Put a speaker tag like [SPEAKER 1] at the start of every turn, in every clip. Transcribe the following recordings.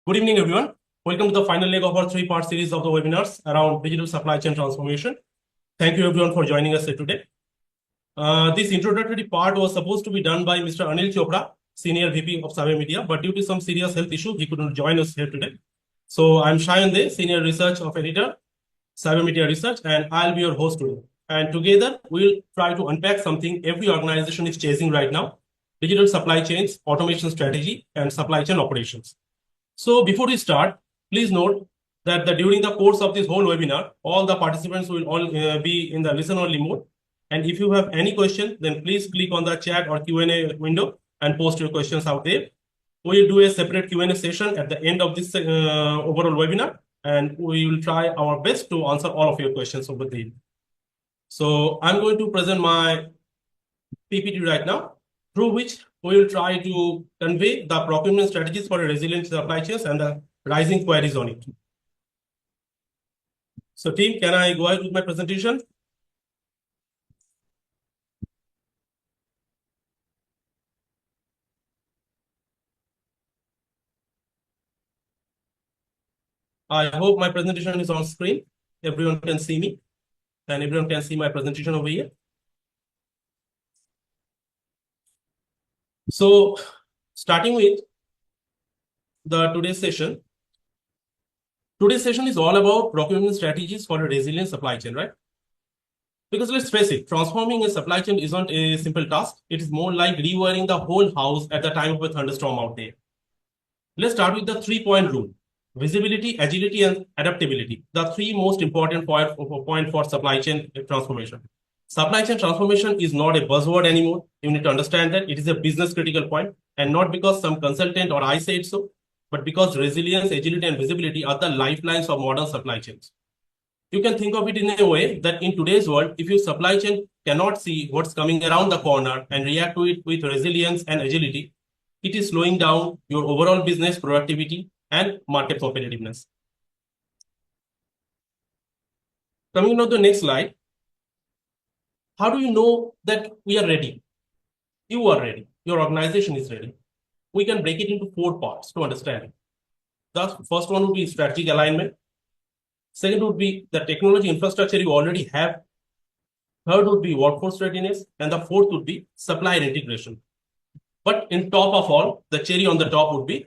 [SPEAKER 1] Good evening, everyone. Welcome to the final leg of our three-part series of the webinars around digital supply chain transformation. Thank you, everyone, for joining us here today. This introductory part was supposed to be done by Mr. Anil Chopra, Senior VP of Cyber Media, but due to some serious health issue, he couldn't join us here today. So I'm Shayan De, Senior Research of Editor, Cyber Media Research, and I'll be your host today. And together, we'll try to unpack something every organization is chasing right now: digital supply chains, automation strategy, and supply chain operations. So before we start, please note that during the course of this whole webinar, all the participants will all be in the listen-only mode. And if you have any question, then please click on the chat or Q&A window and post your questions out there. We'll do a separate Q&A session at the end of this overall webinar, and we will try our best to answer all of your questions over there. So I'm going to present my PPT right now, through which we will try to convey the procurement strategies for a resilient supply chains and the rising queries on it. So team, can I go ahead with my presentation? I hope my presentation is on screen. Everyone can see me and everyone can see my presentation over here. So starting with today's session. Today's session is all about procurement strategies for a resilient supply chain, right? Because let's face it, transforming a supply chain isn't a simple task. It is more like rewiring the whole house at the time of a thunderstorm out there. Let's start with the 3-point rule: visibility, agility, and adaptability. The three most important points for supply chain transformation. Supply chain transformation is not a buzzword anymore. You need to understand that it is a business critical point, and not because some consultant or I said so, but because resilience, agility, and visibility are the lifelines of modern supply chains. You can think of it in a way that in today's world, if your supply chain cannot see what's coming around the corner and react to it with resilience and agility, it is slowing down your overall business productivity and market competitiveness. Coming on to the next slide. How do you know that we are ready? You are ready. Your organization is ready. We can break it into 4 parts to understand it. The first one would be strategic alignment. Second would be the technology infrastructure you already have. Third would be workforce readiness. And the fourth would be supplier integration. But in top of all, the cherry on the top would be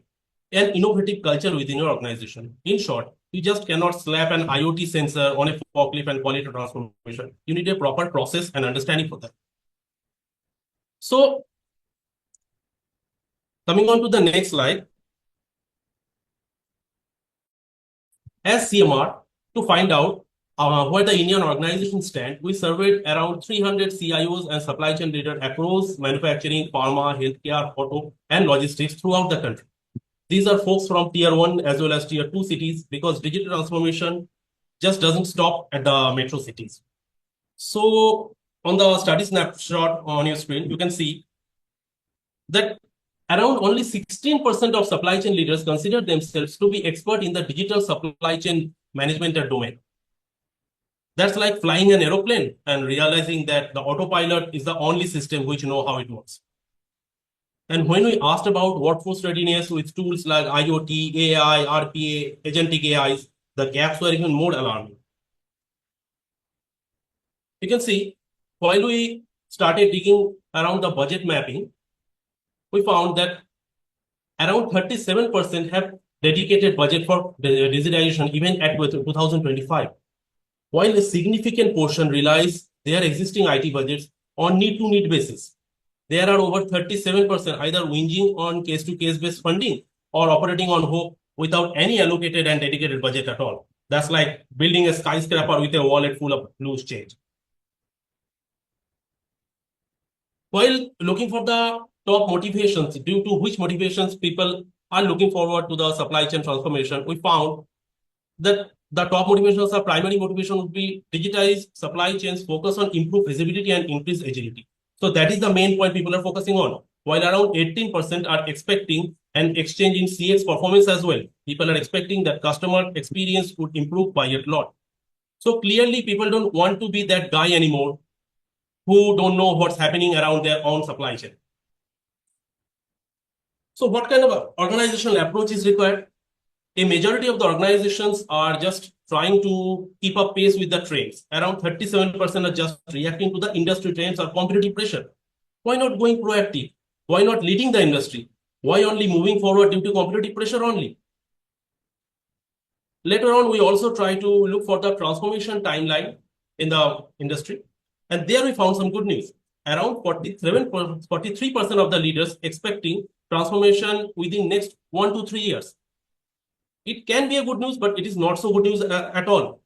[SPEAKER 1] an innovative culture within your organization. In short, you just cannot slap an IoT sensor on a forklift and call it a transformation. You need a proper process and understanding for that. So, coming on to the next slide. As CMR, to find out where the Indian organization stand, we surveyed around 300 CIOs and supply chain leaders across manufacturing, pharma, healthcare, auto, and logistics throughout the country. These are folks from tier 1 as well as tier 2 cities, because digital transformation just doesn't stop at the metro cities. So on the study snapshot on your screen, you can see that around only 16% of supply chain leaders consider themselves to be expert in the digital supply chain management domain. That's like flying an aeroplane and realizing that the autopilot is the only system which know how it works. And when we asked about workforce readiness with tools like IoT, AI, RPA, agentic AIs, the gaps were even more alarming. You can see, while we started digging around the budget mapping, we found that around 37% have dedicated budget for digitization even at 2025, while a significant portion relies their existing IT budgets on need-to-need basis. There are over 37% either whinging on case-to-case based funding or operating on hope without any allocated and dedicated budget at all. That's like building a skyscraper with a wallet full of loose change. While looking for the top motivations, due to which motivations people are looking forward to the supply chain transformation, we found that the top motivations are primary motivation would be digitize supply chains, focus on improved visibility and increase agility. So that is the main point people are focusing on. While around 18% are expecting an exchange in CX performance as well. People are expecting that customer experience would improve by a lot. So clearly people don't want to be that guy anymore who don't know what's happening around their own supply chain. So what kind of organizational approach is required? a majority of the organizations are just trying to keep up pace with the trends. Around 37% are just reacting to the industry trends or competitive pressure. Why not going proactive? Why not leading the industry? Why only moving forward due to competitive pressure only? Later on, we also try to look for the transformation timeline in the industry. And there we found some good news. Around 43% of the leaders expecting transformation within next 1 to 3 years. It can be a good news, but it is not so good news at all,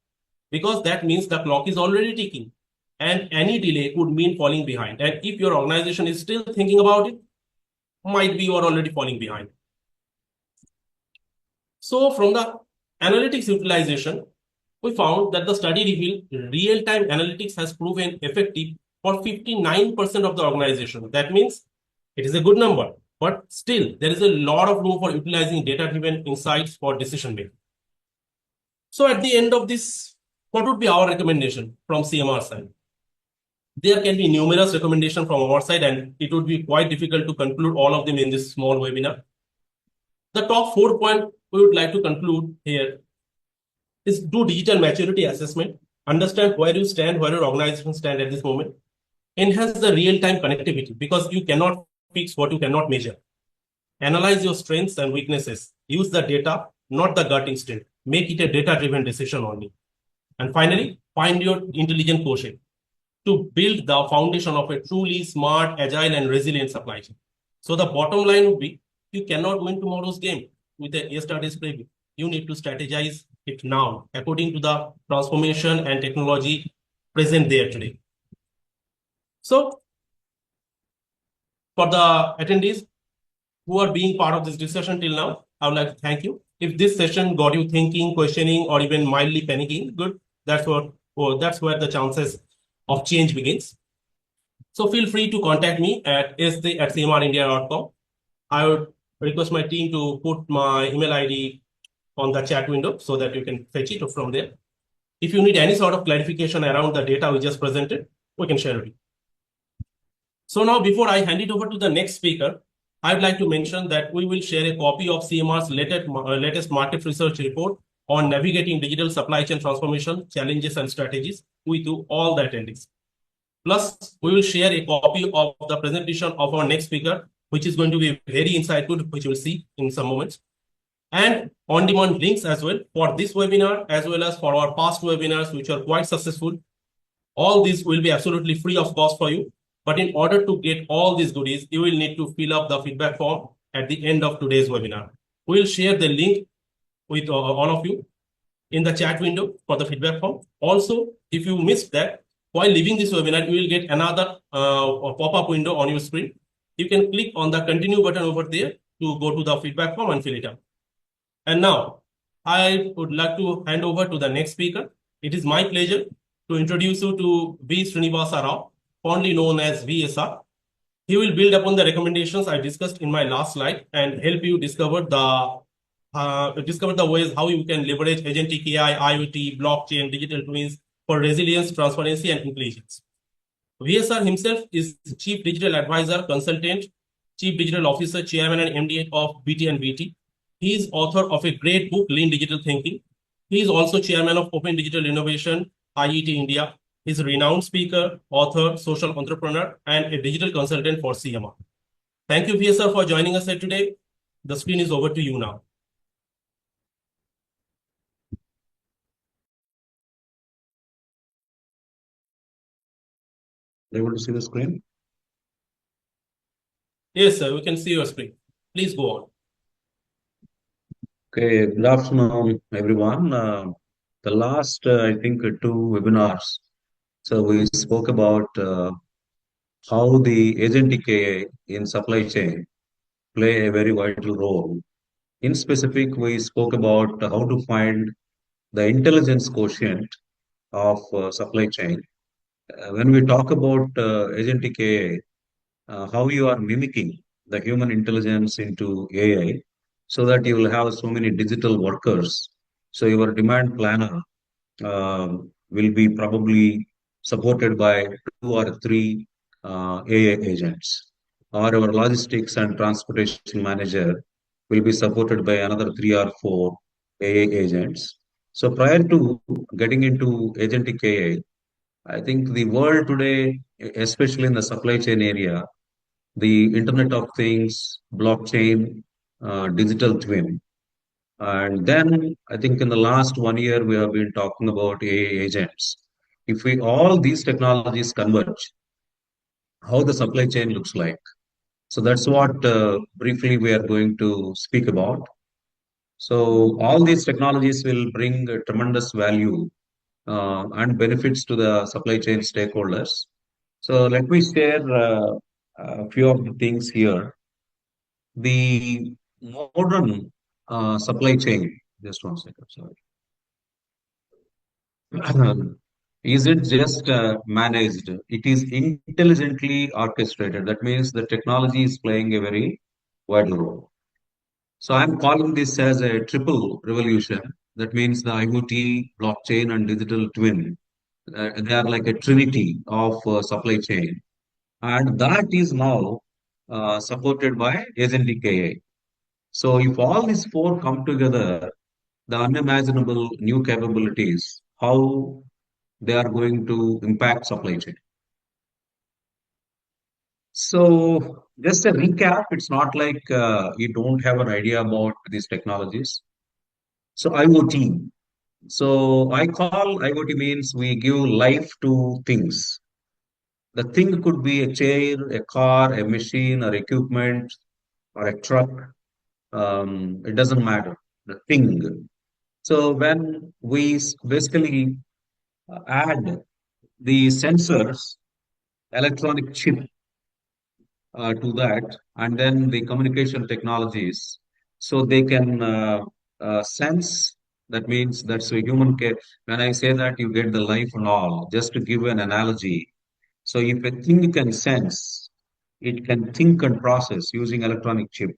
[SPEAKER 1] because that means the clock is already ticking and any delay could mean falling behind. And if your organization is still thinking about it, might be you are already falling behind. So from the analytics utilization, we found that the study revealed real-time analytics has proven effective for 59% of the organization. That means it is a good number, but still there is a lot of room for utilizing data-driven insights for decision making. So at the end of this, what would be our recommendation from CMR side? There can be numerous recommendations from our side, and it would be quite difficult to conclude all of them in this small webinar. The top 4 points we would like to conclude here is do digital maturity assessment, understand where you stand, where your organization stand at this moment, enhance the real-time connectivity because you cannot fix what you cannot measure. Analyze your strengths and weaknesses. Use the data, not the gut instinct. Make it a data-driven decision only. And finally, find your intelligent quotient to build the foundation of a truly smart, agile, and resilient supply chain. So the bottom line would be, you cannot win tomorrow's game with a yesterday's preview. You need to strategize it now according to the transformation and technology present there today. So for the attendees who are being part of this discussion till now, I would like to thank you. If this session got you thinking, questioning, or even mildly panicking, good. That's where the chances of change begins. So feel free to contact me at sj@cmrindia.com. I would request my team to put my email ID on the chat window so that you can fetch it from there. If you need any sort of clarification around the data we just presented, we can share it. So now, before I hand it over to the next speaker, I'd like to mention that we will share a copy of CMR's latest market research report on navigating digital supply chain transformation, challenges and strategies with all the attendees. Plus, we will share a copy of the presentation of our next speaker, which is going to be very insightful, which you'll see in some moments. And on-demand links as well for this webinar, as well as for our past webinars, which are quite successful. All these will be absolutely free of cost for you. But in order to get all these goodies, you will need to fill up the feedback form at the end of today's webinar. We will share the link with all of you in the chat window for the feedback form. Also, if you missed that, while leaving this webinar, you will get another pop-up window on your screen. You can click on the continue button over there to go to the feedback form and fill it up. And now, I would like to hand over to the next speaker. It is my pleasure to introduce you to V. Srinivasa Rao, fondly known as VSR. He will build upon the recommendations I discussed in my last slide and help you discover the ways how you can leverage agentic AI, IoT, blockchain, digital twins for resilience, transparency, and intelligence. VSR himself is Chief Digital Advisor, Consultant, Chief Digital Officer, Chairman and MD of BTBT. He is author of a great book, Lean Digital Thinking. He is also Chairman of Open Digital Innovation, IET India. He is a renowned speaker, author, social entrepreneur, and a digital consultant for CMR. Thank you, VSR, for joining us here today. The screen is over to you now.
[SPEAKER 2] Able to see the screen?
[SPEAKER 1] Yes, sir, we can see your screen. Please go on.
[SPEAKER 2] Okay, good afternoon, everyone. The last, I think, 2 webinars. So we spoke about how the agentic AI in supply chain play a very vital role. In specific, we spoke about how to find the intelligence quotient of supply chain. When we talk about agentic AI, how you are mimicking the human intelligence into AI so that you will have so many digital workers. So your demand planner will be probably supported by 2 or 3 AI agents, or our logistics and transportation manager will be supported by another 3 or 4 AI agents. So prior to getting into agentic AI, I think the world today, especially in the supply chain area, the Internet of Things, blockchain, digital twin. And then I think in the last 1 year, we have been talking about AI agents. If we all these technologies converge, how the supply chain looks like. So that's what briefly we are going to speak about. So all these technologies will bring tremendous value and benefits to the supply chain stakeholders. So let me share a few of the things here. The modern supply chain, just one second, sorry. Is it just managed? It is intelligently orchestrated. That means the technology is playing a very vital role. So I'm calling this as a triple revolution. That means the IoT, blockchain, and digital twin. They are like a trinity of supply chain. And that is now supported by agentic AI. So if all these four come together, the unimaginable new capabilities, how they are going to impact supply chain. So just a recap, it's not like you don't have an idea about these technologies. So IoT. So I call IoT means we give life to things. The thing could be a chair, a car, a machine, or equipment, or a truck. It doesn't matter. The thing. So when we basically add the sensors, electronic chip to that, and then the communication technologies, so they can sense. That means that's a human care. When I say that, you get the life and all. Just to give an analogy, so if a thing can sense, it can think and process using electronic chip.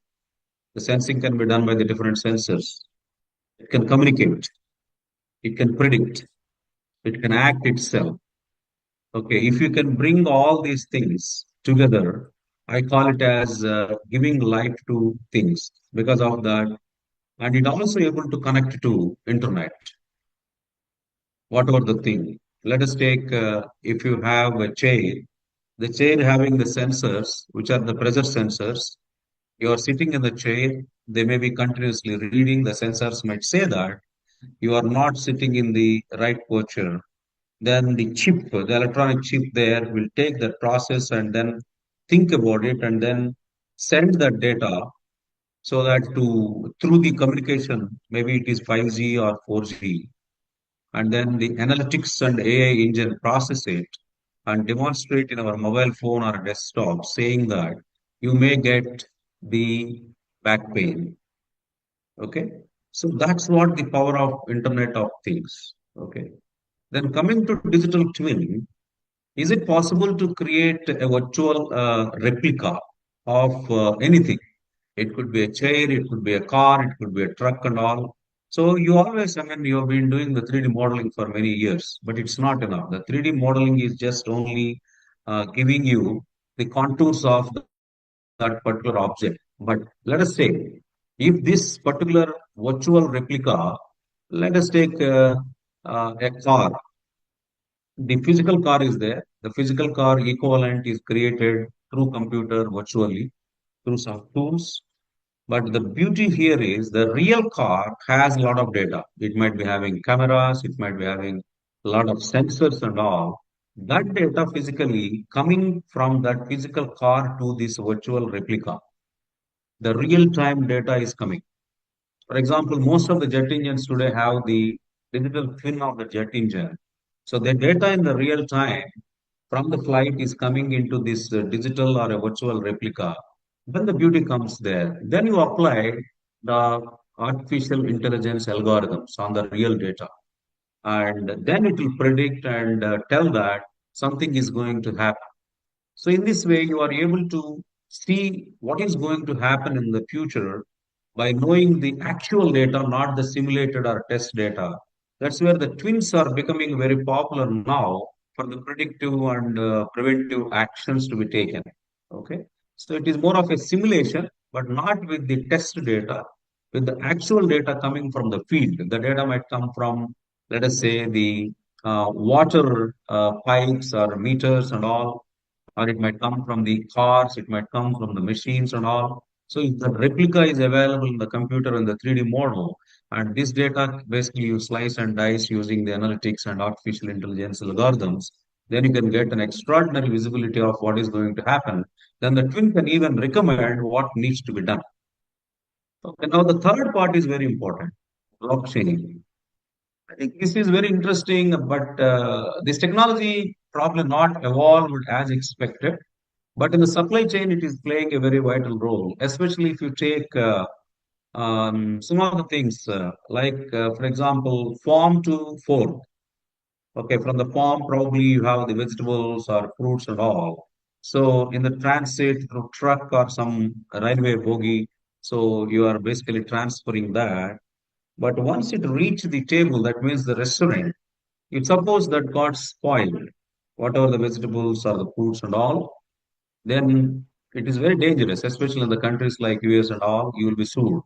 [SPEAKER 2] The sensing can be done by the different sensors. It can communicate. It can predict. It can act itself. Okay, if you can bring all these things together, I call it as giving life to things because of that. And it also able to connect to internet, whatever the thing. Let us take, if you have a chair, the chair having the sensors, which are the pressure sensors, you are sitting in the chair, they may be continuously reading, the sensors might say that you are not sitting in the right posture. Then the chip, the electronic chip there will take that process and then think about it and then send that data so that to through the communication, maybe it is 5G or 4G, and then the analytics and AI engine process it and demonstrate in our mobile phone or desktop saying that you may get the back pain. Okay. So that's what the power of Internet of Things. Okay. Then coming to digital twin, is it possible to create a virtual replica of anything? It could be a chair, it could be a car, it could be a truck and all. So you always, I mean, you have been doing the 3D modeling for many years, but it's not enough. The 3D modeling is just only giving you the contours of that particular object. But let us say, if this particular virtual replica, let us take a car. The physical car is there. The physical car equivalent is created through computer virtually through some tools. But the beauty here is the real car has a lot of data. It might be having cameras, it might be having a lot of sensors and all. That data physically coming from that physical car to this virtual replica. The real time data is coming. For example, most of the jet engines today have the digital twin of the jet engine. So the data in the real time from the flight is coming into this digital or a virtual replica. Then the beauty comes there. Then you apply the artificial intelligence algorithms on the real data. And then it will predict and tell that something is going to happen. So in this way, you are able to see what is going to happen in the future by knowing the actual data, not the simulated or test data. That's where the twins are becoming very popular now for the predictive and preventive actions to be taken. Okay. So it is more of a simulation, but not with the test data. with the actual data coming from the field. The data might come from, let us say, the water pipes or meters and all, or it might come from the cars, it might come from the machines and all. So if the replica is available in the computer in the 3D model, and this data basically you slice and dice using the analytics and artificial intelligence algorithms, then you can get an extraordinary visibility of what is going to happen. Then the twin can even recommend what needs to be done. Okay, now the third part is very important, blockchain. I think this is very interesting, but this technology probably not evolved as expected. But in the supply chain, it is playing a very vital role, especially if you take some of the things for example, farm to fork. Okay, from the farm, probably you have the vegetables or fruits and all. So in the transit through truck or some railway bogie, so you are basically transferring that. But once it reached the table, that means the restaurant, if suppose that got spoiled, whatever the vegetables or the fruits and all, then it is very dangerous, especially in the countries like US and all, you will be sued.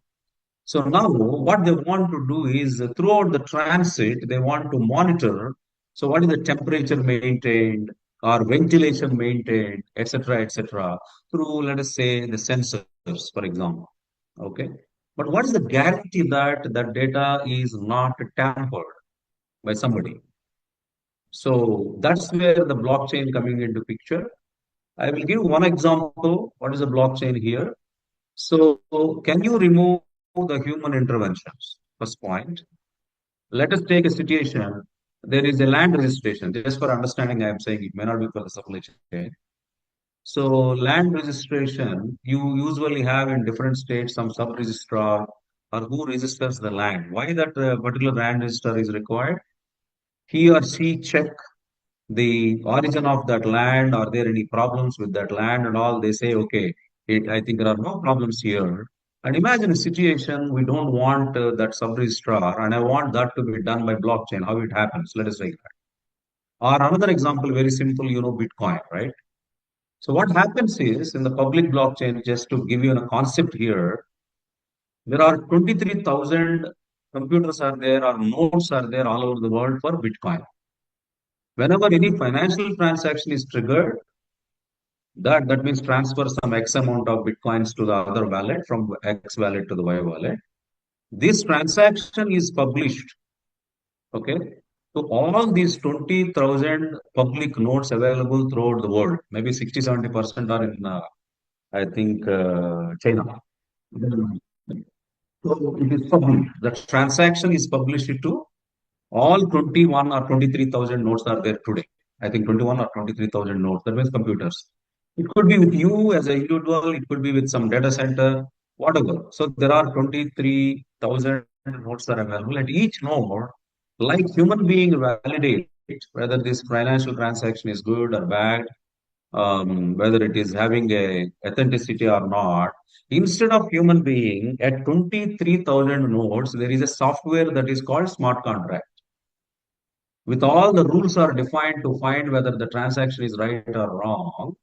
[SPEAKER 2] So now what they want to do is throughout the transit, they want to monitor. So what is the temperature maintained or ventilation maintained, etc., through, let us say, the sensors, for example. Okay. But what is the guarantee that that data is not tampered by somebody? So that's where the blockchain coming into picture. I will give one example. What is a blockchain here? So can you remove the human interventions? First point. Let us take a situation. There is a land registration. Just for understanding, I am saying it may not be for the supply chain. So land registration, you usually have in different states some sub-registrar or who registers the land. Why that particular land register is required? He or she check the origin of that land. Are there any problems with that land and all? They say, okay, I think there are no problems here. And imagine a situation we don't want that sub-registrar, and I want that to be done by blockchain. How it happens? Let us say that. Or another example, very simple, Bitcoin, right? So what happens is in the public blockchain, just to give you a concept here, there are 23,000 computers are there or nodes are there all over the world for Bitcoin. Whenever any financial transaction is triggered, that means transfer some X amount of Bitcoins to the other wallet from X wallet to the Y wallet. This transaction is published, okay, to all these 20,000 public nodes available throughout the world. Maybe 60-70% are in, I think, China. So it is published. The transaction is published to all 21 or 23,000 nodes are there today. I think 21 or 23,000 nodes. That means computers. It could be with you as an individual. It could be with some data center, whatever. So there are 23,000 nodes are available, and each node, like human being, validate whether this financial transaction is good or bad, whether it is having a authenticity or not. Instead of human being, at 23,000 nodes, there is a software that is called smart contract. With all the rules are defined to find whether the transaction is right or wrong.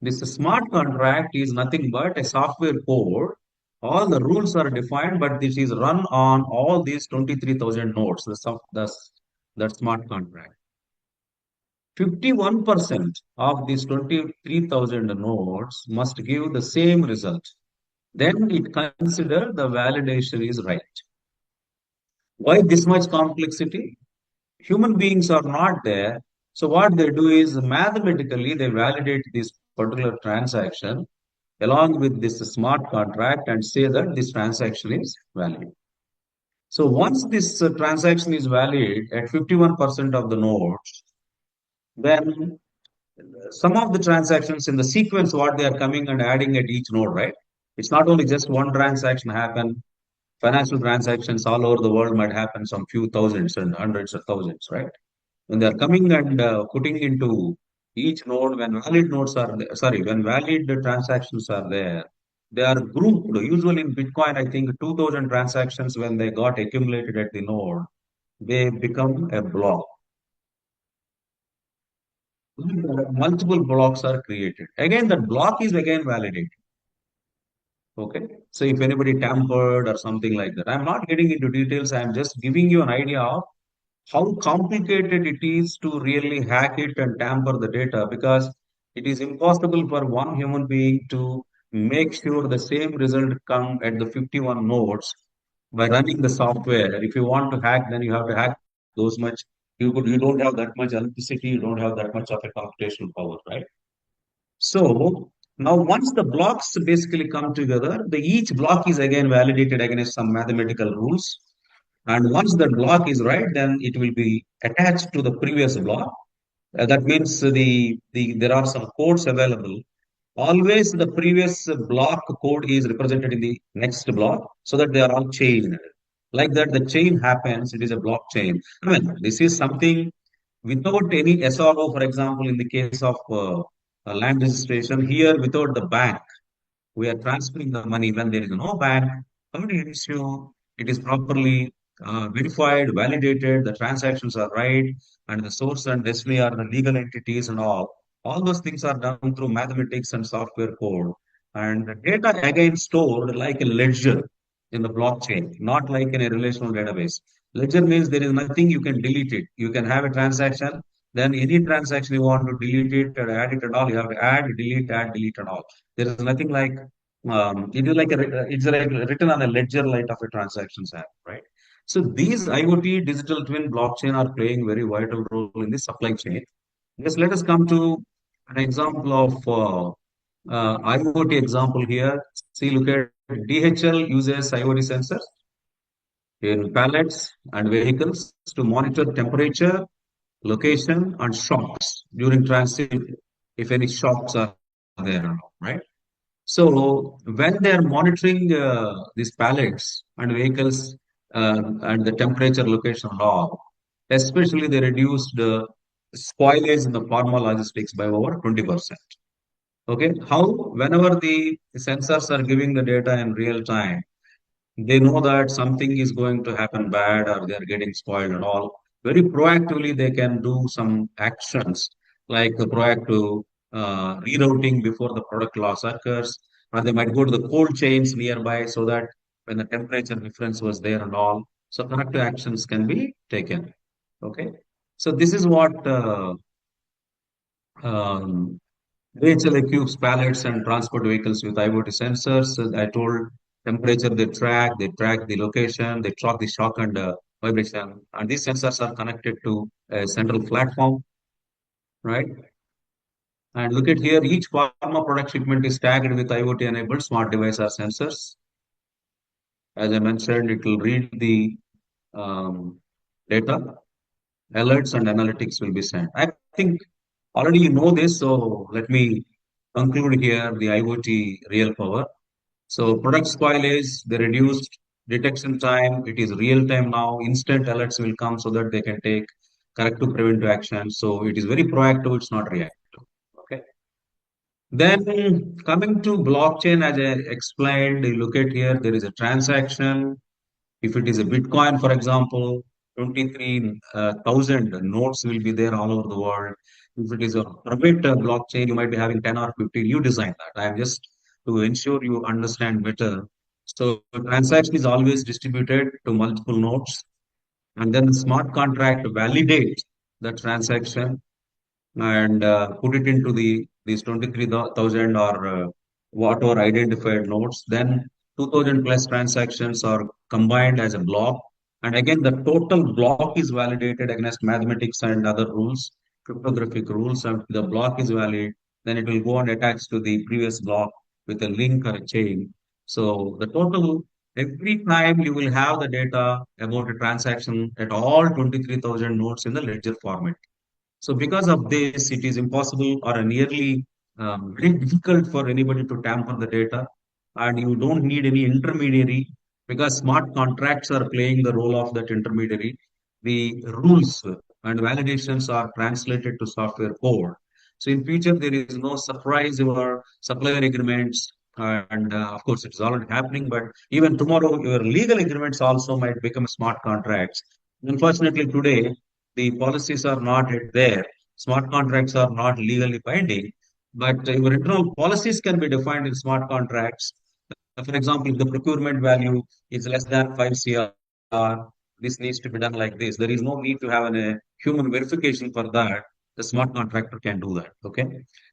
[SPEAKER 2] This smart contract is nothing but a software code. All the rules are defined, but this is run on all these 23,000 nodes, the smart contract. 51% of these 23,000 nodes must give the same result. Then it consider the validation is right. Why this much complexity? Human beings are not there. So what they do is mathematically they validate this particular transaction along with this smart contract and say that this transaction is valid. So once this transaction is valid at 51% of the nodes, then some of the transactions in the sequence what they are coming and adding at each node, right? It's not only just one transaction happen. Financial transactions all over the world might happen some few thousands and hundreds of thousands, right? When they are coming and putting into each node, when valid nodes are there, sorry, when valid transactions are there, they are grouped. Usually in Bitcoin, I think 2,000 transactions when they got accumulated at the node, they become a block. Multiple blocks are created. Again, that block is again validated. Okay. So if anybody tampered or something like that, I'm not getting into details. I'm just giving you an idea of how complicated it is to really hack it and tamper the data, because it is impossible for one human being to make sure the same result come at the 51 nodes by running the software. If you want to hack, then you have to hack those much. You don't have that much electricity, you don't have that much of a computational power, right? So now once the blocks basically come together, each block is again validated against some mathematical rules. And once that block is right, then it will be attached to the previous block. That means there are some codes available. Always the previous block code is represented in the next block so that they are all chained. Like that, the chain happens, it is a blockchain. I mean, this is something without any SRO, for example, in the case of land registration, here without the bank, we are transferring the money when there is no bank. How do you ensure it is properly verified, validated, the transactions are right, and the source and destination are the legal entities and all. All those things are done through mathematics and software code. And the data again stored like a ledger in the blockchain, not like in a relational database. Ledger means there is nothing you can delete it. You can have a transaction, then any transaction you want to delete it or add it and all, you have to add, delete and all. There is nothing like it is like it's like written on a ledger like of a transactions app, right? So these IoT digital twin blockchain are playing very vital role in the supply chain. Yes, let us come to an example of IoT example here. See, look at DHL uses IoT sensors in pallets and vehicles to monitor temperature, location, and shocks during transit if any shocks are there, right? So when they are monitoring these pallets and vehicles and the temperature location log, especially they reduced the spoilage in the pharma logistics by over 20%. Okay, how whenever the sensors are giving the data in real time, they know that something is going to happen bad or they're getting spoiled and all. Very proactively, they can do some actions like the proactive rerouting before the product loss occurs, or they might go to the cold chains nearby so that when the temperature difference was there and all, so corrective actions can be taken. Okay, so this is what um, DHL equips pallets and transport vehicles with IoT sensors. I told temperature they track the location, they track the shock and vibration. And these sensors are connected to a central platform, right? And look at here, each pharma product shipment is tagged with IoT enabled smart device or sensors. As I mentioned, it will read the um, data, alerts and analytics will be sent. I think already you know this, so let me conclude here the IoT real power. So product spoilage, the reduced detection time, it is real time now. Instant alerts will come so that they can take corrective preventive action. So it is very proactive, it's not reactive. Okay. Then coming to blockchain, as I explained, you look at here, there is a transaction. If it is a Bitcoin, for example, 23,000 nodes will be there all over the world. If it is a private blockchain, you might be having 10 or 15. You design that. I am just to ensure you understand better. So the transaction is always distributed to multiple nodes, and then the smart contract validates the transaction and put it into these 23,000 or whatever identified nodes. Then 2,000 plus transactions are combined as a block. And again, the total block is validated against mathematics and other rules, cryptographic rules. And if the block is valid, then it will go and attach to the previous block with a link or a chain. So the total, every time you will have the data about a transaction at all 23,000 nodes in the ledger format. So because of this, it is impossible or nearly very difficult for anybody to tamper the data, and you don't need any intermediary because smart contracts are playing the role of that intermediary. The rules and validations are translated to software code. So in future, there is no surprise or supplier agreements. And of course, it's already happening, but even tomorrow, your legal agreements also might become smart contracts. Unfortunately, today, the policies are not yet there. Smart contracts are not legally binding, but your internal policies can be defined in smart contracts. For example, if the procurement value is less than 5 CR, this needs to be done like this. There is no need to have a human verification for that. The smart contractor can do that. Okay.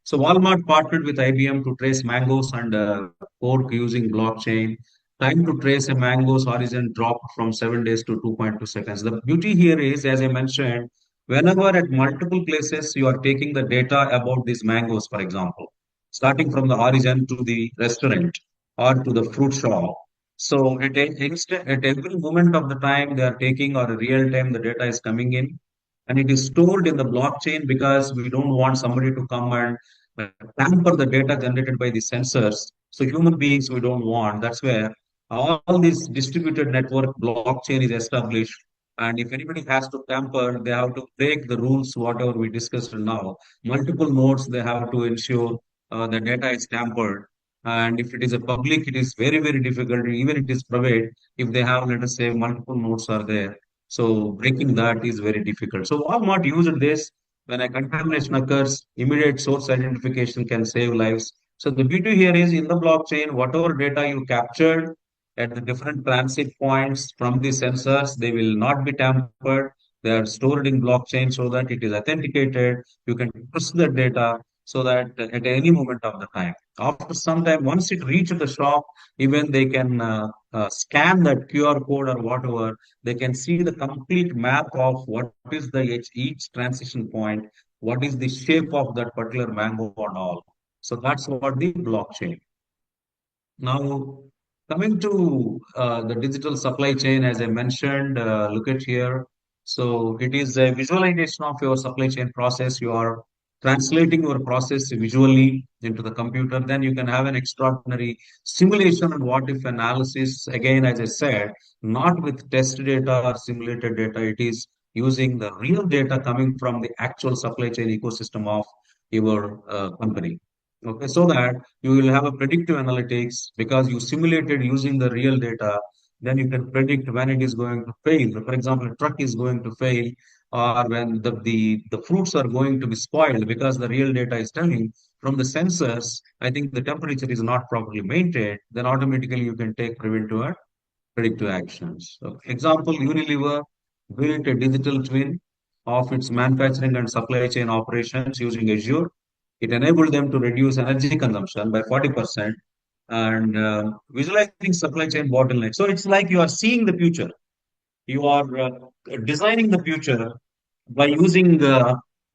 [SPEAKER 2] So Walmart partnered with IBM to trace mangoes and pork using blockchain. Time to trace a mango's origin dropped from 7 days to 2.2 seconds. The beauty here is, as I mentioned, whenever at multiple places you are taking the data about these mangoes, for example, starting from the origin to the restaurant or to the fruit shop. So at every moment of the time they are taking or real time the data is coming in and it is stored in the blockchain because we don't want somebody to come and uh, tamper the data generated by the sensors. So human beings we don't want. That's where all this distributed network blockchain is established. And if anybody has to tamper, they have to break the rules, whatever we discussed now. Multiple nodes, they have to ensure the data is tampered. And if it is a public, it is very, very difficult. Even it is private, if they have, let us say, multiple nodes are there. So breaking that is very difficult. So Walmart used this when a contamination occurs, immediate source identification can save lives. So the beauty here is in the blockchain, whatever data you captured at the different transit points from the sensors, they will not be tampered. They are stored in blockchain so that it is authenticated. You can trust the data so that at any moment of the time. After some time, once it reaches the shop, even they can scan that QR code or whatever. They can see the complete map of what is the each transition point, what is the shape of that particular mango and all. So that's what the blockchain. Now, coming to the digital supply chain, as I mentioned, look at here. So it is a visualization of your supply chain process. You are translating your process visually into the computer. Then you can have an extraordinary simulation and what if analysis. Again, as I said, not with test data or simulated data. It is using the real data coming from the actual supply chain ecosystem of your company. Okay, so that you will have a predictive analytics because you simulated using the real data. Then you can predict when it is going to fail. For example, a truck is going to fail, or when the fruits are going to be spoiled because the real data is telling from the sensors, I think the temperature is not properly maintained, then automatically you can take preventive predictive actions. So, example, Unilever built a digital twin of its manufacturing and supply chain operations using Azure. It enabled them to reduce energy consumption by 40% and visualizing supply chain bottlenecks. So it's like you are seeing the future. You are designing the future by using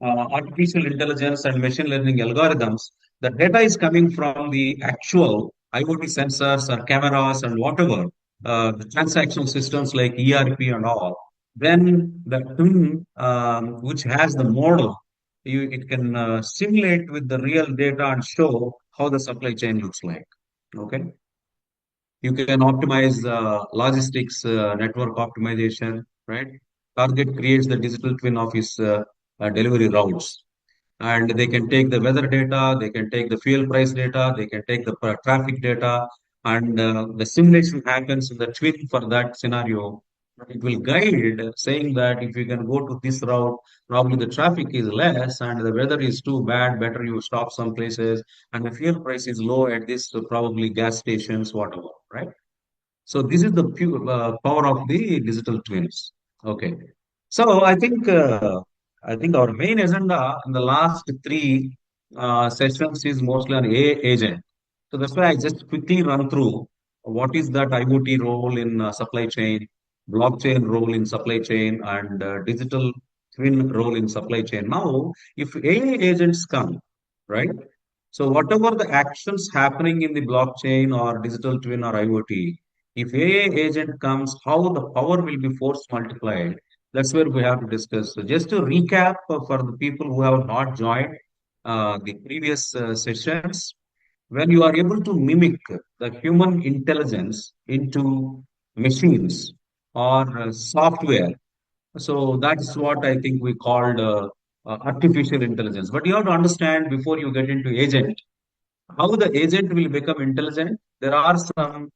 [SPEAKER 2] artificial intelligence and machine learning algorithms. The data is coming from the actual IoT sensors or cameras and whatever, the transactional systems like ERP and all. Then the twin, which has the model, it can simulate with the real data and show how the supply chain looks like. Okay. You can optimize logistics, network optimization, right? Target creates the digital twin of his delivery routes. And they can take the weather data, they can take the fuel price data, they can take the traffic data, and the simulation happens in the twin for that scenario. It will guide saying that if you can go to this route, probably the traffic is less and the weather is too bad, better you stop some places, and the fuel price is low at this, so probably gas stations, whatever, right? So this is the pure, power of the digital twins. Okay. So I think our main agenda in the last three sessions is mostly on AI agent. So that's why I just quickly run through what is that IoT role in supply chain, blockchain role in supply chain, and digital twin role in supply chain. Now, if AI agents come, right? So whatever the actions happening in the blockchain or digital twin or IoT, if AI agent comes, how the power will be force multiplied. That's where we have to discuss. So just to recap for the people who have not joined the previous sessions, when you are able to mimic the human intelligence into machines or software, so that's what I think we called artificial intelligence. But you have to understand before you get into agent, how the agent will become intelligent. There are some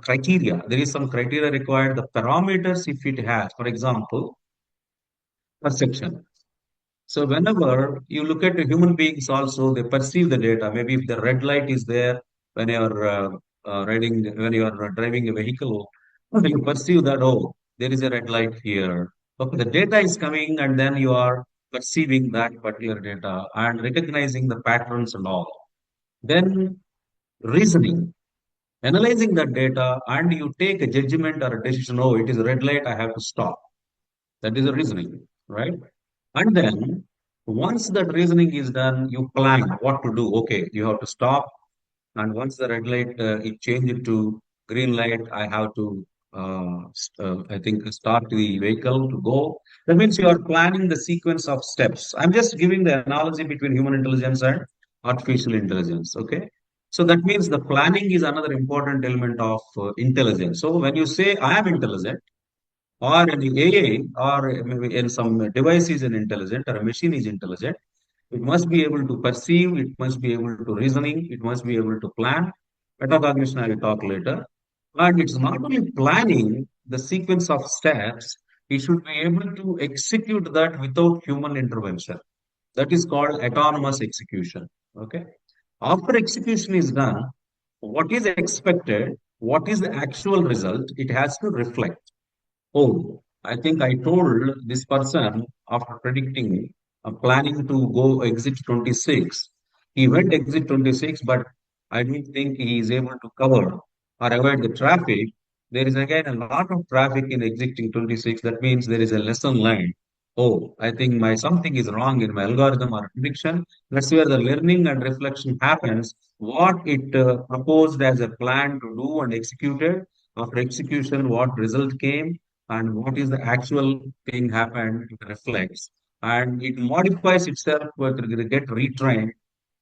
[SPEAKER 2] criteria. There is some criteria required. The parameters, if it has, for example, perception. So whenever you look at the human beings also, they perceive the data. Maybe if the red light is there, whenever riding when you are driving a vehicle, you perceive that, oh, there is a red light here. Okay, the data is coming, and then you are perceiving that particular data and recognizing the patterns and all. Then reasoning, analyzing that data, and you take a judgment or a decision. Oh, it is a red light, I have to stop. That is a reasoning, right? And then once that reasoning is done, you plan what to do. Okay, you have to stop. And once the red light it changed to green light, I have to, I think, start the vehicle to go. That means you are planning the sequence of steps. I'm just giving the analogy between human intelligence and artificial intelligence. Okay. So that means the planning is another important element of intelligence. So when you say I am intelligent, or an AI, or maybe in some device is an intelligent, or a machine is intelligent, it must be able to perceive, it must be able to reasoning, it must be able to plan. Metacognition, I will talk later. And it's not only planning the sequence of steps, it should be able to execute that without human intervention. That is called autonomous execution. Okay. After execution is done, what is expected, what is the actual result, it has to reflect. Oh, I think I told this person after predicting, planning to go exit 26. He went exit 26, but I don't think he is able to cover or avoid the traffic. There is again a lot of traffic in exiting 26. That means there is a lesson learned. Oh, I think my something is wrong in my algorithm or prediction. That's where the learning and reflection happens. What it proposed as a plan to do and executed. After execution, what result came and what is the actual thing happened, it reflects and it modifies itself whether it get retrained,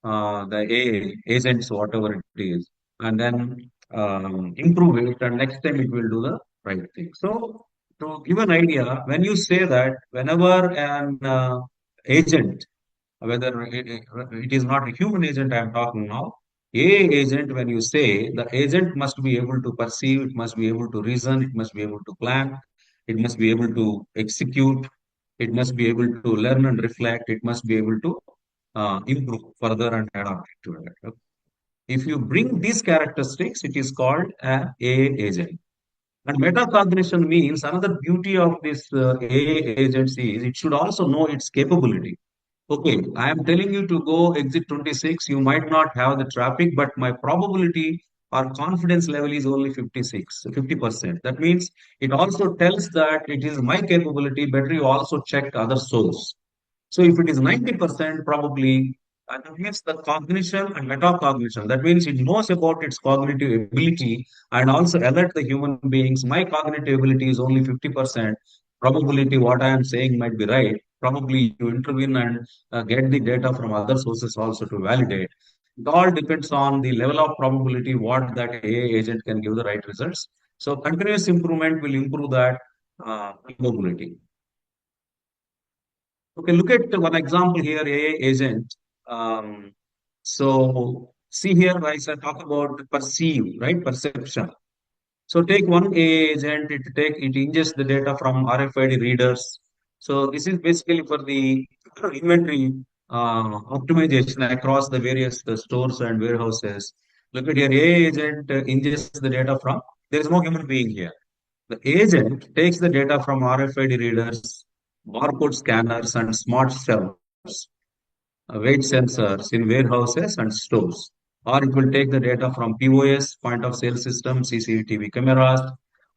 [SPEAKER 2] the AI agents, whatever it is, and then improve it, and next time it will do the right thing. So, to give an idea, when you say that whenever an agent, whether it is not a human agent I am talking now, AI agent, when you say the agent must be able to perceive, it must be able to reason, it must be able to plan, it must be able to execute, it must be able to learn and reflect, it must be able to improve further and adapt to it. Okay? If you bring these characteristics, it is called a AI agent. And metacognition means another beauty of this AI agency is it should also know its capability. Okay, I am telling you to go exit 26. You might not have the traffic, but my probability or confidence level is only 56, 50%. That means it also tells that it is my capability. Better you also check other source. So if it is 90%, probably that means the cognition and metacognition. That means it knows about its cognitive ability and also alert the human beings. My cognitive ability is only 50%. Probability what I am saying might be right. Probably you intervene and get the data from other sources also to validate. It all depends on the level of probability what that AI agent can give the right results. So continuous improvement will improve that probability. Okay, look at one example here, AI agent. So see here, guys, I talk about perceive, right? Perception. So take one AI agent, it ingests the data from RFID readers. So this is basically for the inventory optimization across the various stores and warehouses. Look at here, AI agent ingests the data from, there is no human being here. The agent takes the data from RFID readers, barcode scanners, and smart shelves, weight sensors in warehouses and stores. Or it will take the data from POS, point of sale system, CCTV cameras,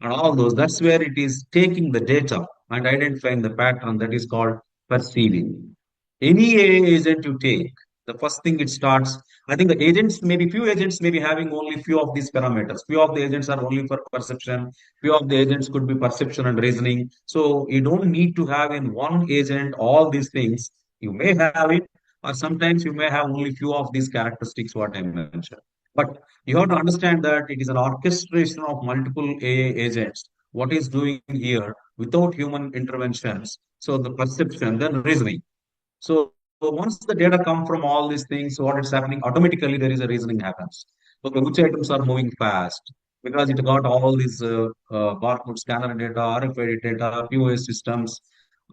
[SPEAKER 2] and all those. That's where it is taking the data and identifying the pattern that is called perceiving. Any AI agent you take, the first thing it starts, I think the agents, maybe few agents may be having only few of these parameters. Few of the agents are only for perception. Few of the agents could be perception and reasoning. So you don't need to have in one agent all these things. You may have it, or sometimes you may have only few of these characteristics what I mentioned. But you have to understand that it is an orchestration of multiple AI agents. What is doing here without human interventions? So the perception, then reasoning. So once the data come from all these things, what is happening? Automatically there is a reasoning happens. Okay, which items are moving fast? Because it got all these barcode scanner data, RFID data, POS systems,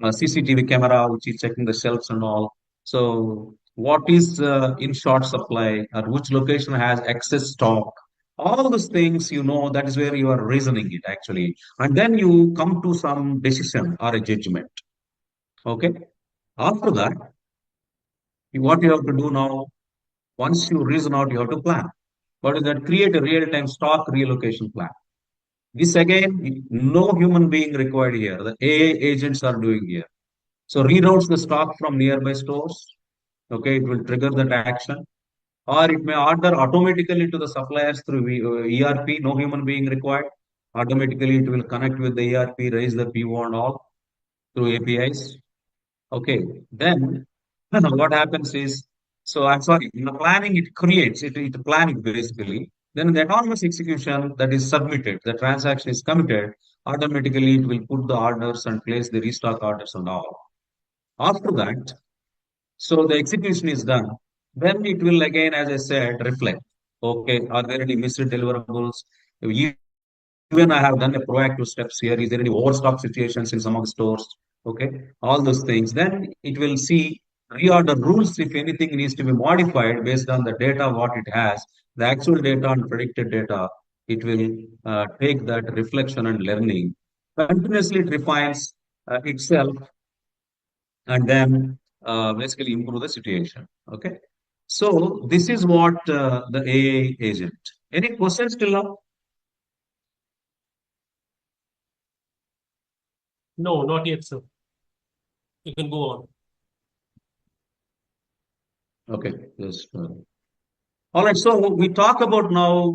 [SPEAKER 2] CCTV camera, which is checking the shelves and all. So what is in short supply, or which location has excess stock, All those things, that is where you are reasoning it actually. And then you come to some decision or a judgment. Okay. After that, what you have to do now, once you reason out, you have to plan. What is that? Create a real-time stock relocation plan. This again, no human being required here. The AI agents are doing here. So reroutes the stock from nearby stores. Okay, it will trigger that action. Or it may order automatically to the suppliers through ERP, no human being required. Automatically, it will connect with the ERP, raise the PO and all through APIs. Okay, then what happens is, so I'm sorry, in the planning, it creates, it planning basically. Then the autonomous execution that is submitted, the transaction is committed, automatically it will put the orders and place the restock orders and all. After that, so the execution is done. Then it will again, as I said, reflect. Okay, are there any missed deliverables? Even I have done a proactive steps here. Is there any overstock situations in some of the stores? Okay, all those things. Then it will see reorder rules if anything needs to be modified based on the data what it has, the actual data and predicted data. It will take that reflection and learning. Continuously, it refines itself and then basically improve the situation. Okay. So this is what the AI agent. Any questions till now?
[SPEAKER 1] No, not yet, sir. You can go on.
[SPEAKER 2] Okay. Just, all right. So we talk about now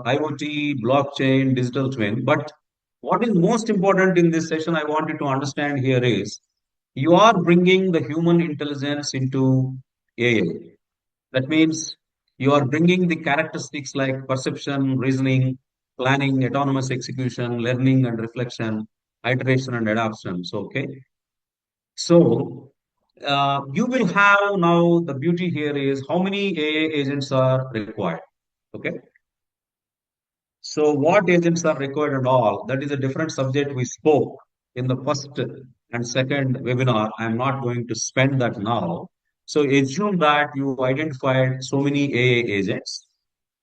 [SPEAKER 2] IoT, blockchain, digital twin. But what is most important in this session, I want you to understand here is you are bringing the human intelligence into AI. That means you are bringing the characteristics like perception, reasoning, planning, autonomous execution, learning and reflection, iteration and adoption. So, okay. So, you will have now the beauty here is how many AA agents are required. Okay. So, what agents are required and all, that is a different subject we spoke in the first and second webinar. I'm not going to spend that now. So, assume that you identified so many AA agents.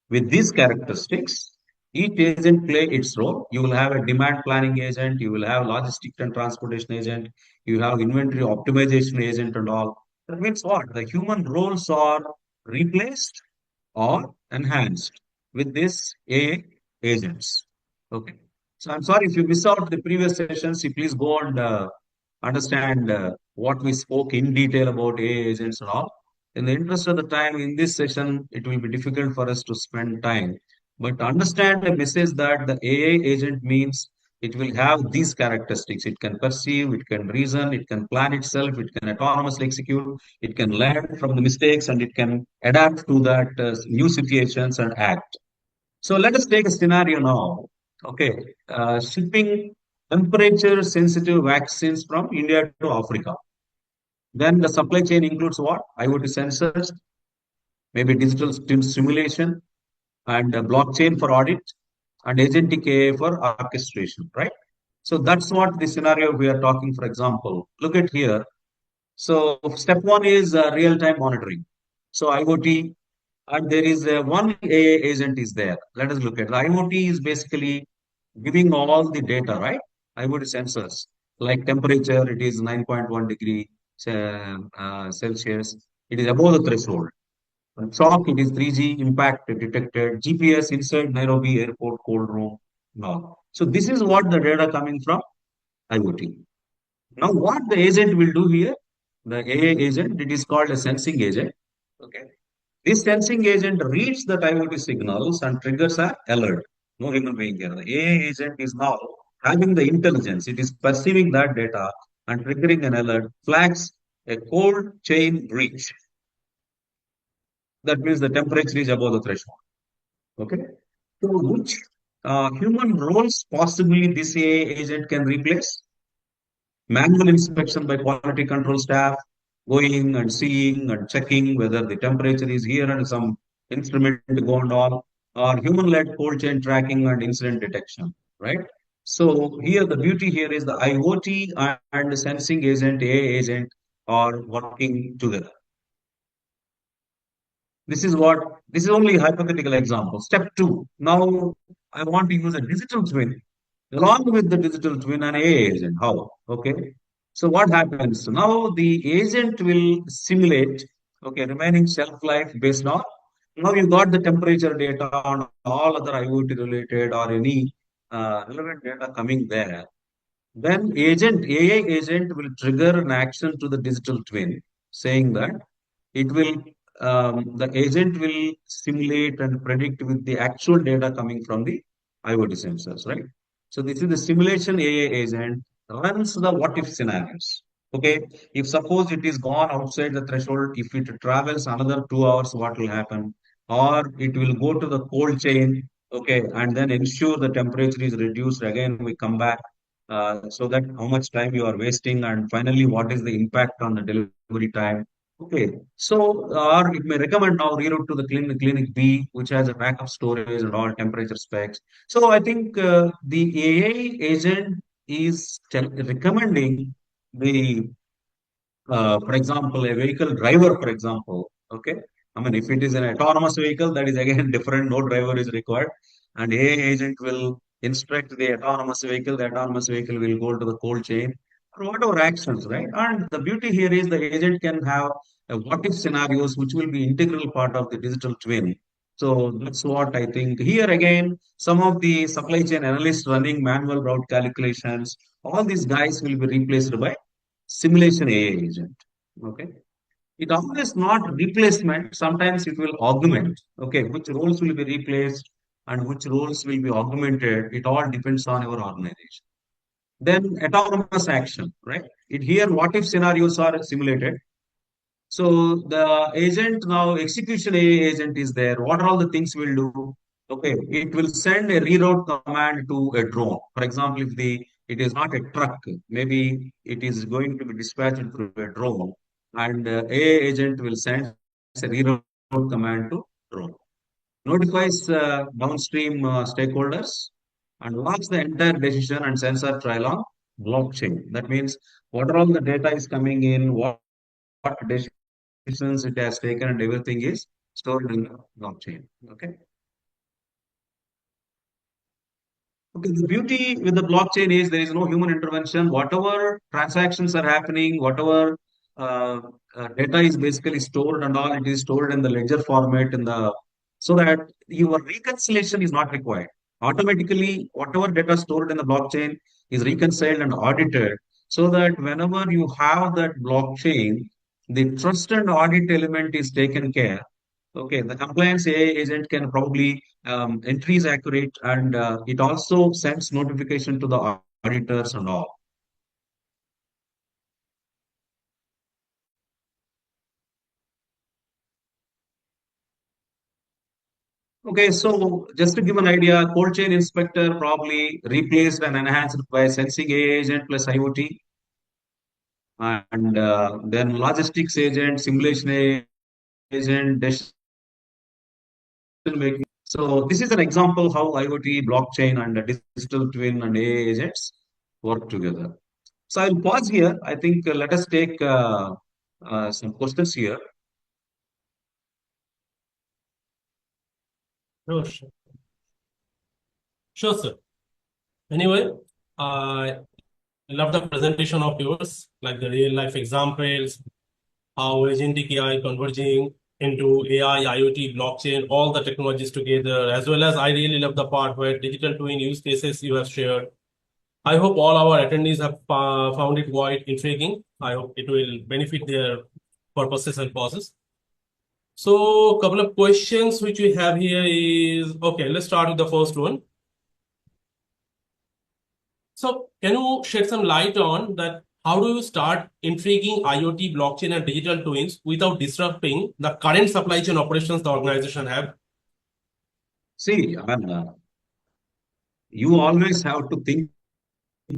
[SPEAKER 2] With these characteristics, each agent play its role. You will have a demand planning agent, you will have logistics and transportation agent, you have inventory optimization agent and all. That means what? The human roles are replaced or enhanced with these AI agents. Okay. So I'm sorry if you miss out the previous sessions, you please go and understand what we spoke in detail about AI agents and all. In the interest of the time, in this session, it will be difficult for us to spend time. But to understand the message that the AI agent means it will have these characteristics. It can perceive, it can reason, it can plan itself, it can autonomously execute, it can learn from the mistakes, and it can adapt to that new situations and act. So let us take a scenario now. Okay, shipping temperature sensitive vaccines from India to Africa. Then the supply chain includes what? IoT sensors, maybe digital simulation, and blockchain for audit, and agentic AI for orchestration, right? So that's what the scenario we are talking. For example, look at here. So step one is real-time monitoring. So IoT, and there is one AI agent is there. Let us look at the IoT is basically giving all the data, right? IoT sensors like temperature, it is 9.1 degree Celsius. It is above the threshold. Shock, it is 3G impact detected. GPS inside Nairobi airport cold room. No. So this is what the data coming from IoT. Now what the agent will do here, the AA agent, it is called a sensing agent. Okay. This sensing agent reads the IoT signals and triggers an alert. No human being here. The AI agent is now having the intelligence. It is perceiving that data and triggering an alert, flags a cold chain breach. That means the temperature is above the threshold. Okay. So which human roles possibly this AI agent can replace? Manual inspection by quality control staff, going and seeing and checking whether the temperature is here and some instrument going on, or human-led cold chain tracking and incident detection, right? So here the beauty here is the IoT and the sensing agent, AI agent are working together. This is only a hypothetical example. Step two. Now I want to use a digital twin along with the digital twin and AI agent. How? Okay. So what happens? Now the agent will simulate, okay, remaining shelf life based on now you got the temperature data on all other IoT related or any relevant data coming there. Then AI agent will trigger an action to the digital twin, saying that it will, the agent will simulate and predict with the actual data coming from the IoT sensors, right? So this is the simulation AI agent runs the what if scenarios. Okay, if suppose it is gone outside the threshold, if it travels another 2 hours, what will happen? Or it will go to the cold chain, okay, and then ensure the temperature is reduced. Again, we come back so that how much time you are wasting, and finally, what is the impact on the delivery time? Okay, so or it may recommend now reroute to the clinic B, which has a backup storage and all temperature specs. So I think the AI agent is recommending the for example, a vehicle driver, for example, okay. I mean, if it is an autonomous vehicle, that is again different. No driver is required, and AI agent will instruct the autonomous vehicle. The autonomous vehicle will go to the cold chain or whatever actions, right? And the beauty here is the agent can have a what if scenarios, which will be integral part of the digital twin. So that's what I think. Here again, some of the supply chain analysts running manual route calculations, all these guys will be replaced by simulation AI agent. Okay. It always not replacement. Sometimes it will augment. Okay. Which roles will be replaced and which roles will be augmented. It all depends on your organization. Then autonomous action, right? It here, what if scenarios are simulated? So the agent now, execution AI agent is there. What are all the things we'll do? Okay, it will send a reroute command to a drone. For example, if the it is not a truck, maybe it is going to be dispatched through a drone, and AI agent will send a reroute command to drone. Notifies downstream stakeholders and logs the entire decision and sensor trial on blockchain. That means what are all the data is coming in, what decisions it has taken, and everything is stored in the blockchain. Okay. Okay. The beauty with the blockchain is there is no human intervention. Whatever transactions are happening, whatever uh, data is basically stored and all, it is stored in the ledger format in the so that your reconciliation is not required. Automatically, whatever data stored in the blockchain is reconciled and audited, so that whenever you have that blockchain, the trust and audit element is taken care. Okay, the compliance AI agent can probably entry is accurate, and it also sends notification to the auditors and all. Okay, so just to give an idea, cold chain inspector probably replaced and enhanced by sensing AI agent plus IoT, and then logistics agent, simulation AI agent, decision making. So this is an example how IoT, blockchain, and digital twin and AI agents work together. So I'll pause here. I think let us take some questions here.
[SPEAKER 1] Sure, sure. Sure, sir. Anyway, I love the presentation of yours, like the real life examples, how agentic AI converging into AI, IoT, blockchain, all the technologies together, as well as I really love the part where digital twin use cases you have shared. I hope all our attendees have found it quite intriguing. I hope it will benefit their purposes and causes. So, a couple of questions which we have here is okay. Let's start with the first one. So, can you shed some light on that? How do you start intriguing IoT, blockchain, and digital twins without disrupting the current supply chain operations the organization have?
[SPEAKER 2] See, I mean, you always have to think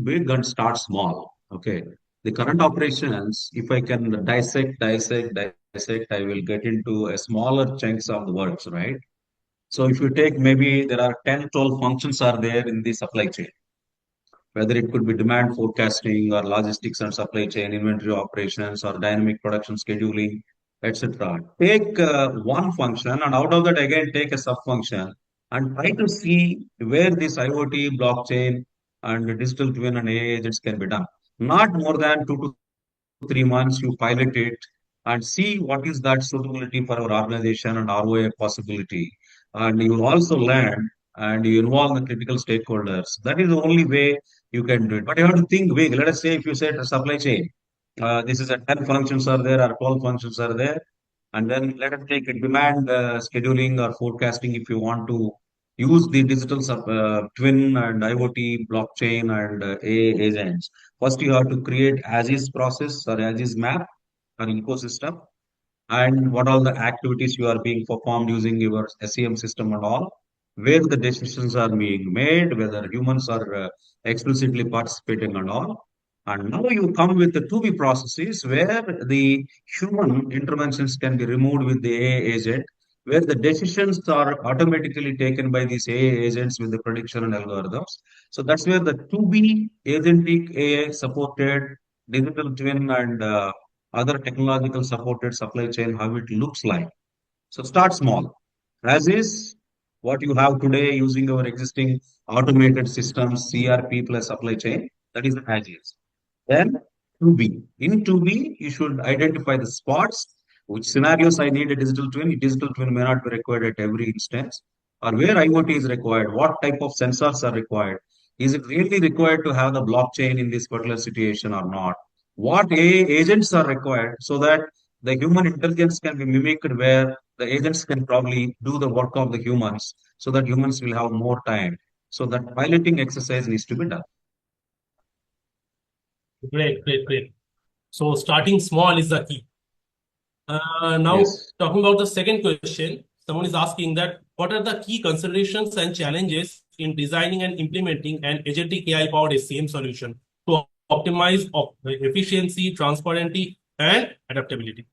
[SPEAKER 2] big and start small. Okay. The current operations, if I can dissect, I will get into a smaller chunks of the works, right? So if you take maybe there are 10, 12 functions are there in the supply chain, whether it could be demand forecasting or logistics and supply chain, inventory operations or dynamic production scheduling. etc. Take one function and out of that again take a sub function and try to see where this IoT, blockchain, and digital twin and AI agents can be done. Not more than 2 to 3 months, you pilot it and see what is that suitability for our organization and ROI possibility. And you will also learn and you involve the critical stakeholders. That is the only way you can do it. But you have to think big. Let us say if you say supply chain, this is a 10 functions are there or 12 functions are there. And then let us take a demand scheduling or forecasting if you want to use the digital twin and IoT, blockchain and AI agents. First, you have to create as is process or as is map or ecosystem and what all the activities you are being performed using your SEM system and all, where the decisions are being made, whether humans are explicitly participating and all. And now you come with the to be processes where the human interventions can be removed with the AI agent, where the decisions are automatically taken by these AI agents with the prediction and algorithms. So that's where the to be agentic AI supported digital twin and other technological supported supply chain, how it looks like. So start small. As is what you have today using our existing automated systems, CRP plus supply chain, that is as is. Then 2B. In 2B, you should identify the spots, which scenarios I need a digital twin. A digital twin may not be required at every instance, or where IoT is required, what type of sensors are required. Is it really required to have the blockchain in this particular situation or not? What AI agents are required so that the human intelligence can be mimicked where the agents can probably do the work of the humans so that humans will have more time. So that piloting exercise needs to be done.
[SPEAKER 1] Great, great, great. So starting small is the key. Now,
[SPEAKER 2] Yes.
[SPEAKER 1] talking about the second question, someone is asking that what are the key considerations and challenges in designing and implementing an agentic AI-powered SCM solution to optimize efficiency, transparency, and adaptability?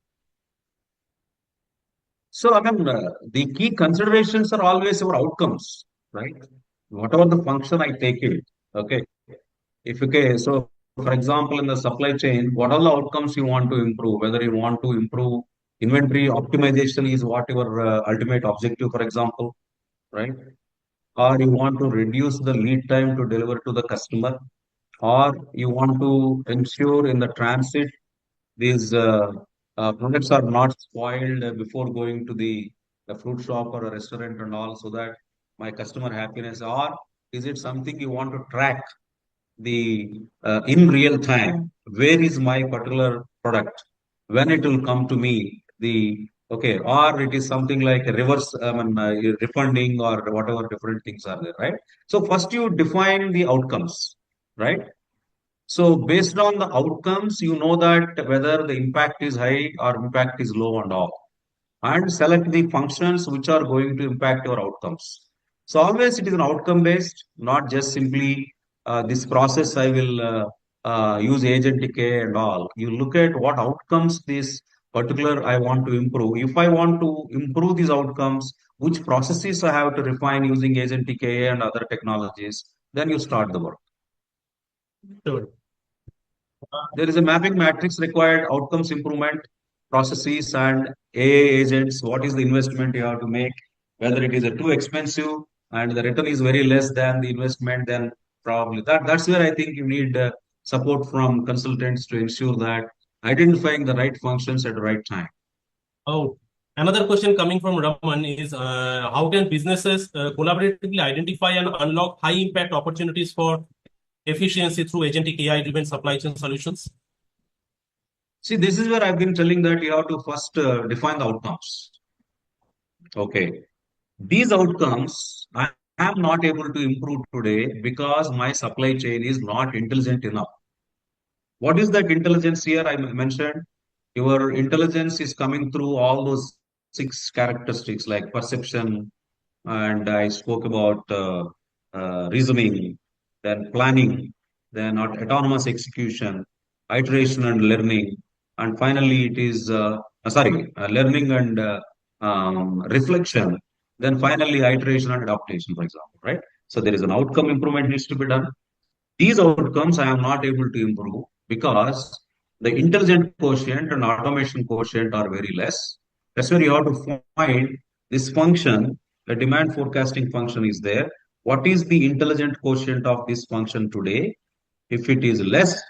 [SPEAKER 2] So, I mean, the key considerations are always our outcomes, right? Whatever the function I take it, okay. If okay, so for example, in the supply chain, what are the outcomes you want to improve? Whether you want to improve inventory optimization is what your ultimate objective, for example, right? Or you want to reduce the lead time to deliver to the customer, or you want to ensure in the transit these products are not spoiled before going to the fruit shop or a restaurant and all, so that my customer happiness, or is it something you want to track the in real time? Where is my particular product? When it will come to me? The okay, or it is something like a reverse, refunding or whatever different things are there, right? So first you define the outcomes, right? So based on the outcomes, you know that whether the impact is high or impact is low and all, and select the functions which are going to impact your outcomes. So always it is an outcome based, not just simply this process I will use agentic AI and all. You look at what outcomes this particular I want to improve. If I want to improve these outcomes, which processes I have to refine using agentic AI and other technologies, then you start the work.
[SPEAKER 1] Sure.
[SPEAKER 2] There is a mapping matrix required, outcomes improvement, processes, and AA agents. What is the investment you have to make? Whether it is a too expensive and the return is very less than the investment, then probably that's where I think you need support from consultants to ensure that identifying the right functions at the right time.
[SPEAKER 1] Oh, another question coming from Raman is how can businesses collaboratively identify and unlock high impact opportunities for efficiency through agentic AI driven supply chain solutions?
[SPEAKER 2] See, this is where I've been telling that you have to first define the outcomes. Okay. These outcomes I am not able to improve today because my supply chain is not intelligent enough. What is that intelligence here? I mentioned your intelligence is coming through all those six characteristics like perception, and I spoke about reasoning, then planning, then autonomous execution, iteration and learning, and finally it is learning and reflection. Then finally iteration and adaptation, for example, right? So there is an outcome improvement needs to be done. These outcomes I am not able to improve because the intelligent quotient and automation quotient are very less. That's where you have to find this function, the demand forecasting function is there. What is the intelligent quotient of this function today? If it is less,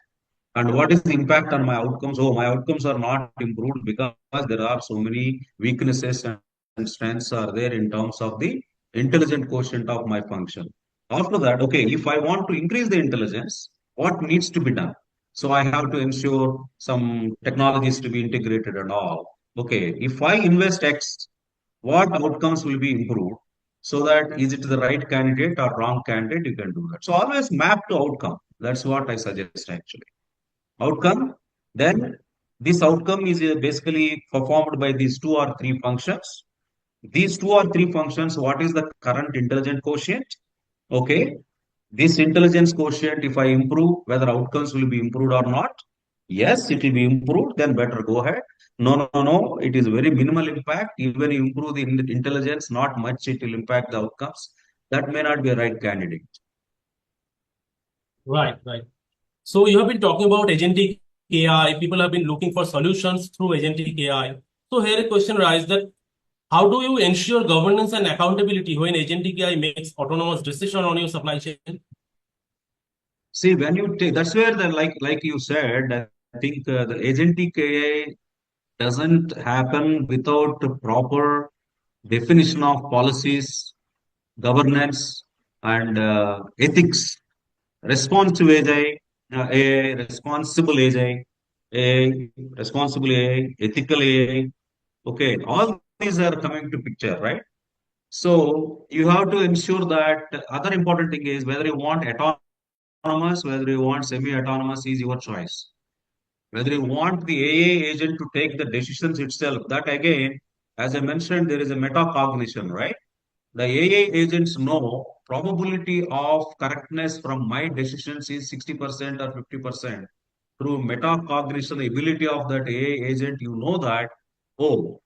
[SPEAKER 2] and what is the impact on my outcomes? Oh, my outcomes are not improved because there are so many weaknesses and strengths are there in terms of the intelligent quotient of my function. After that, okay, if I want to increase the intelligence, what needs to be done? So I have to ensure some technologies to be integrated and all. Okay, if I invest X, what outcomes will be improved? So that is it the right candidate or wrong candidate? You can do that. So always map to outcome. That's what I suggest actually. Outcome, then this outcome is basically performed by these two or three functions. These two or three functions, what is the current intelligent quotient? Okay, this intelligence quotient, if I improve, whether outcomes will be improved or not. Yes, it will be improved, then better go ahead. No, no, no, no, it is very minimal impact. Even you improve the intelligence, not much it will impact the outcomes. That may not be a right candidate.
[SPEAKER 1] Right, right. So you have been talking about agentic AI. People have been looking for solutions through agentic AI. So here a question arises that how do you ensure governance and accountability when agentic AI makes autonomous decision on your supply chain?
[SPEAKER 2] See, when you take, that's where the like you said, I think the agentic AI doesn't happen without a proper definition of policies, governance, and ethics. Responsive AI, responsible AI, responsible AI, ethical AI. Okay, all these are coming to picture, right? So you have to ensure that other important thing is whether you want autonomous, whether you want semi-autonomous is your choice. Whether you want the AA agent to take the decisions itself, that again, as I mentioned, there is a metacognition, right? The AI agents know probability of correctness from my decisions is 60% or 50%. Through metacognition, the ability of that AI agent, you know that, oh,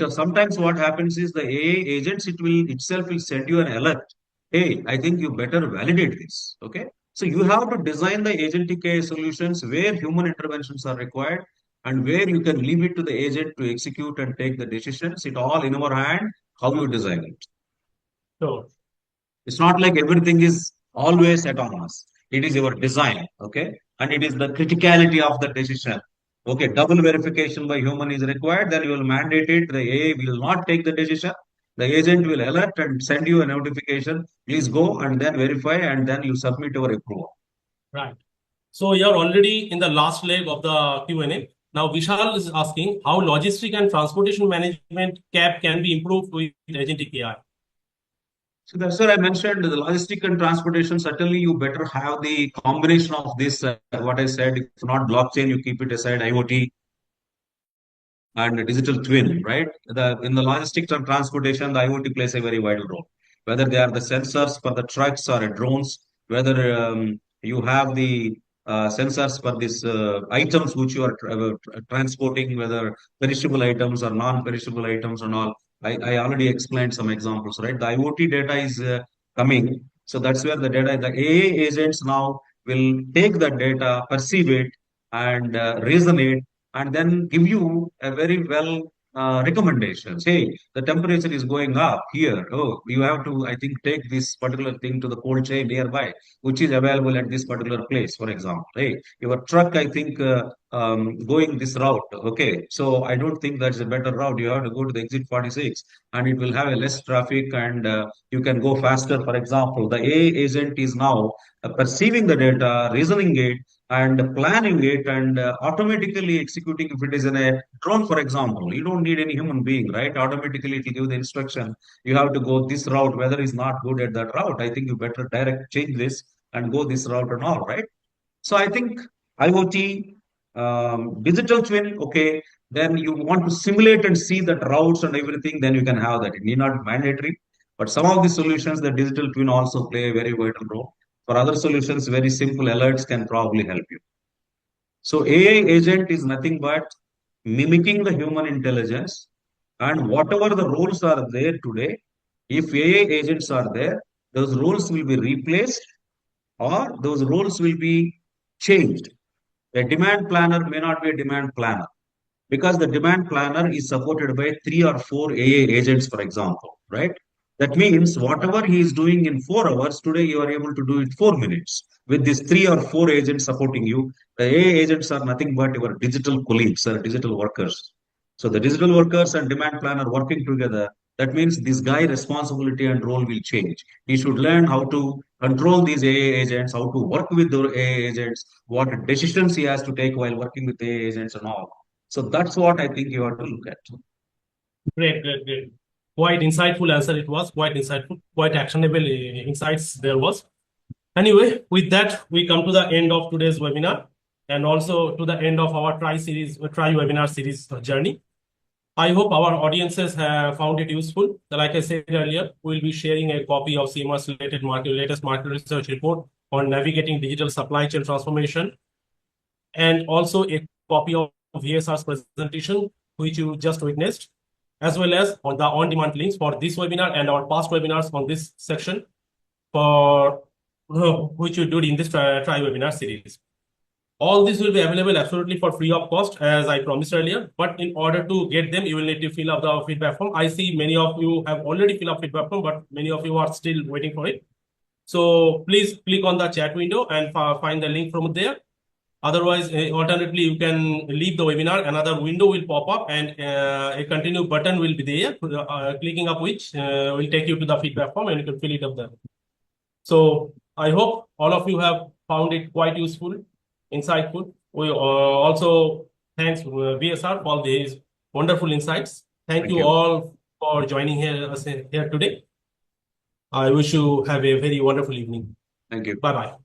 [SPEAKER 2] sometimes what happens is the AI agents, it will itself will send you an alert. Hey, I think you better validate this. Okay. So you have to design the agentic AI solutions where human interventions are required and where you can leave it to the agent to execute and take the decisions. It all in our hand, how you design it.
[SPEAKER 1] Sure.
[SPEAKER 2] It's not like everything is always autonomous. It is your design, okay? And it is the criticality of the decision. Okay, double verification by human is required, then you will mandate it. The AI will not take the decision. The agent will alert and send you a notification. Please go and then verify and then you submit your approval.
[SPEAKER 1] Right. So you're already in the last leg of the Q&A. Now Vishal is asking how logistic and transportation management CAP can be improved with agentic AI.
[SPEAKER 2] So that's what I mentioned. The logistic and transportation, certainly you better have the combination of this, what I said, if not blockchain, you keep it aside, IoT, and a digital twin, right? In the logistics and transportation, the IoT plays a very vital role. Whether they are the sensors for the trucks or drones, whether you have the sensors for these items which you are transporting, whether perishable items or non-perishable items and all. I already explained some examples, right? The IoT data is coming. So that's where the data, the AI agents now will take the data, perceive it, and reason it and then give you a very well recommendations. Hey, the temperature is going up here. Oh, you have to, I think, take this particular thing to the cold chain nearby, which is available at this particular place, for example. Hey, your truck, I think, going this route. Okay, so I don't think that's a better route. You have to go to the exit 46 and it will have a less traffic and you can go faster. For example, the AI agent is now perceiving the data, reasoning it, and planning it and automatically executing if it is in a drone, for example. You don't need any human being, right? Automatically it will give the instruction. You have to go this route, weather is not good at that route. I think you better direct change this and go this route and all, right? So I think IoT, digital twin, okay, then you want to simulate and see that routes and everything, then you can have that. It need not be mandatory. But some of the solutions, the digital twin also play a very vital role. For other solutions, very simple alerts can probably help you. So AI agent is nothing but mimicking the human intelligence and whatever the roles are there today, if AI agents are there, those roles will be replaced or those roles will be changed. A demand planner may not be a demand planner because the demand planner is supported by 3 or 4 AA agents, for example, right? That means whatever he is doing in 4 hours, today you are able to do it 4 minutes. With these 3 or 4 agents supporting you, the AA agents are nothing but your digital colleagues or digital workers. So the digital workers and demand planner working together, that means this guy responsibility and role will change. He should learn how to control these AA agents, how to work with the AA agents, what decisions he has to take while working with AA agents and all. So that's what I think you have to look at.
[SPEAKER 1] Great, great, great. Quite insightful answer it was, quite insightful, quite actionable insights there was. Anyway, with that, we come to the end of today's webinar and also to the end of our try webinar series journey. I hope our audiences have found it useful. Like I said earlier, we'll be sharing a copy of CMR's latest market research report on navigating digital supply chain transformation, and also a copy of VSR's presentation, which you just witnessed, as well as on the on-demand links for this webinar and our past webinars on this section, for which you did in this try webinar series. All this will be available absolutely for free of cost, as I promised earlier. But in order to get them, you will need to fill up the feedback form. I see many of you have already filled up feedback form, but many of you are still waiting for it. So please click on the chat window and find the link from there. Otherwise, alternately, you can leave the webinar. Another window will pop up and a continue button will be there. Clicking up which will take you to the feedback form and you can fill it up there. So I hope all of you have found it quite useful, insightful. We also thanks VSR for these wonderful insights. Thank you all for joining us here today. I wish you have a very wonderful evening.
[SPEAKER 2] Thank you.
[SPEAKER 1] Bye-bye.